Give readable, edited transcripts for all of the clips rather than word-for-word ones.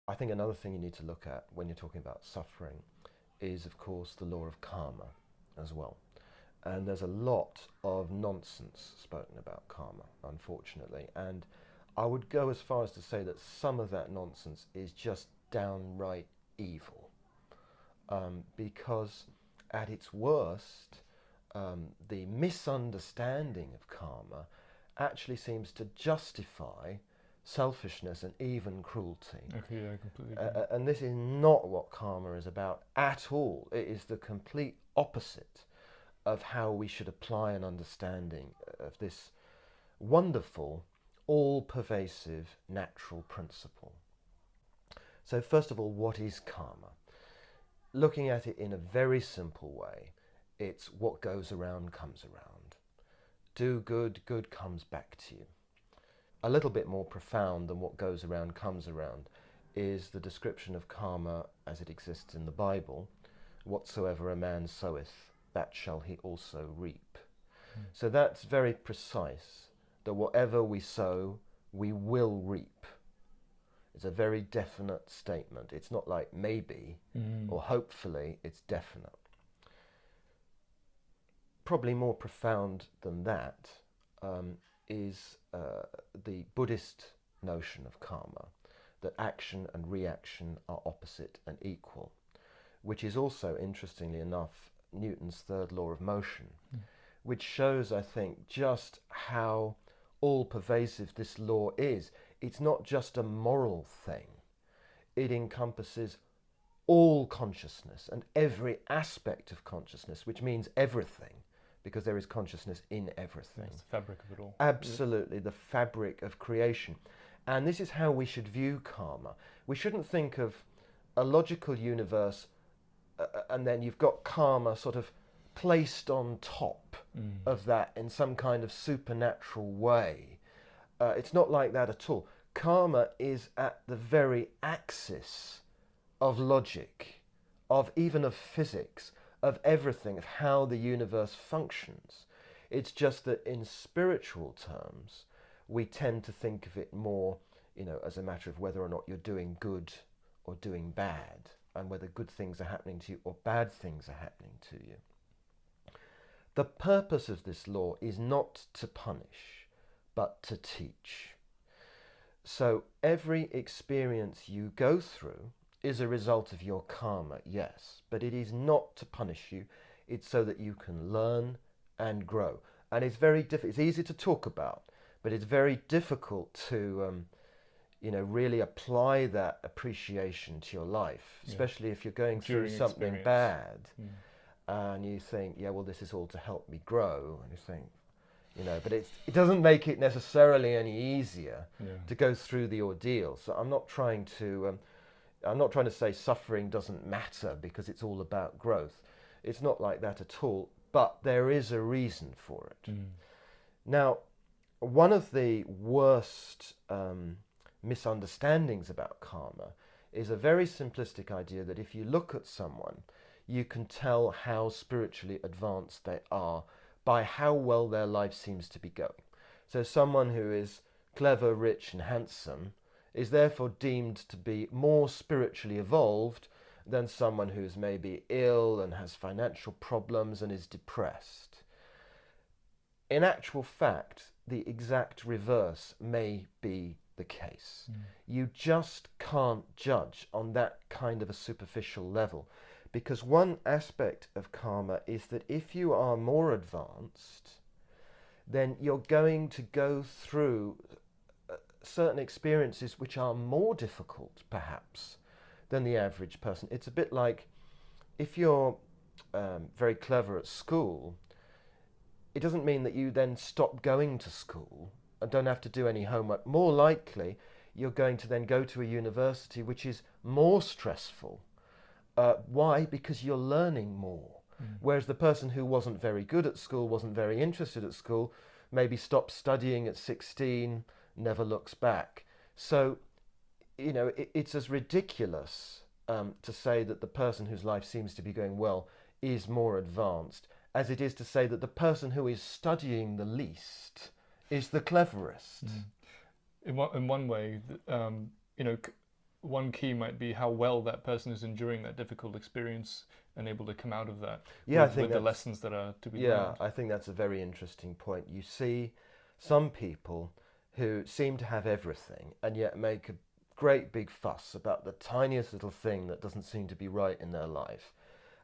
I think another thing you need to look at when you're talking about suffering is, of course, the law of karma as well. And there's a lot of nonsense spoken about karma, unfortunately. And I would go as far as to say that some of that nonsense is just downright evil. Because at its worst, the misunderstanding of karma actually seems to justify selfishness and even cruelty. Okay, yeah, I completely agree. And this is not what karma is about at all. It is the complete opposite of how we should apply an understanding of this wonderful, all pervasive natural principle. So, first of all, what is karma? Looking at it in a very simple way, it's what goes around comes around. Do good, good comes back to you. A little bit more profound than what goes around comes around is the description of karma as it exists in the Bible. Whatsoever a man soweth, that shall he also reap. So that's very precise, that whatever we sow, we will reap. It's a very definite statement. It's not like maybe or hopefully, it's definite. Probably more profound than that is the Buddhist notion of karma, that action and reaction are opposite and equal, which is also, interestingly enough, Newton's third law of motion, which shows, I think, just how all-pervasive this law is. It's not just a moral thing. It encompasses all consciousness and every aspect of consciousness, which means everything, because there is consciousness in everything. It's the fabric of it all. Absolutely, the fabric of creation. And this is how we should view karma. We shouldn't think of a logical universe and then you've got karma sort of placed on top of that in some kind of supernatural way. It's not like that at all. Karma is at the very axis of logic, of even of physics, of everything, of how the universe functions. It's just that in spiritual terms, we tend to think of it more, as a matter of whether or not you're doing good or doing bad, and whether good things are happening to you or bad things are happening to you. The purpose of this law is not to punish, but to teach. So every experience you go through is a result of your karma, yes, but it is not to punish you. It's so that you can learn and grow. And it's very difficult. It's easy to talk about, but it's very difficult to really apply that appreciation to your life, especially if you're going through something bad and you think, yeah, well, this is all to help me grow. And you think, but it doesn't make it necessarily any easier to go through the ordeal. So I'm not trying to say suffering doesn't matter because it's all about growth. It's not like that at all, but there is a reason for it. Now, one of the worst misunderstandings about karma is a very simplistic idea that if you look at someone, you can tell how spiritually advanced they are by how well their life seems to be going. So someone who is clever, rich, and handsome is therefore deemed to be more spiritually evolved than someone who's maybe ill and has financial problems and is depressed. In actual fact, the exact reverse may be the case. You just can't judge on that kind of a superficial level, because one aspect of karma is that if you are more advanced, then you're going to go through certain experiences which are more difficult, perhaps, than the average person. It's a bit like if you're very clever at school, it doesn't mean that you then stop going to school and don't have to do any homework. More likely, you're going to then go to a university which is more stressful. Why? Because you're learning more. Whereas the person who wasn't very good at school, wasn't very interested at school, maybe stopped studying at 16, never looks back. So, it's as ridiculous to say that the person whose life seems to be going well is more advanced as it is to say that the person who is studying the least is the cleverest. In one way, one key might be how well that person is enduring that difficult experience and able to come out of that Yeah, I with think the that's, lessons that are to be yeah, learned. I think that's a very interesting point. You see some people who seem to have everything and yet make a great big fuss about the tiniest little thing that doesn't seem to be right in their life.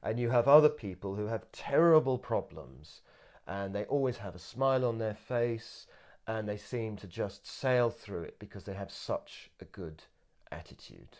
And you have other people who have terrible problems and they always have a smile on their face and they seem to just sail through it because they have such a good attitude.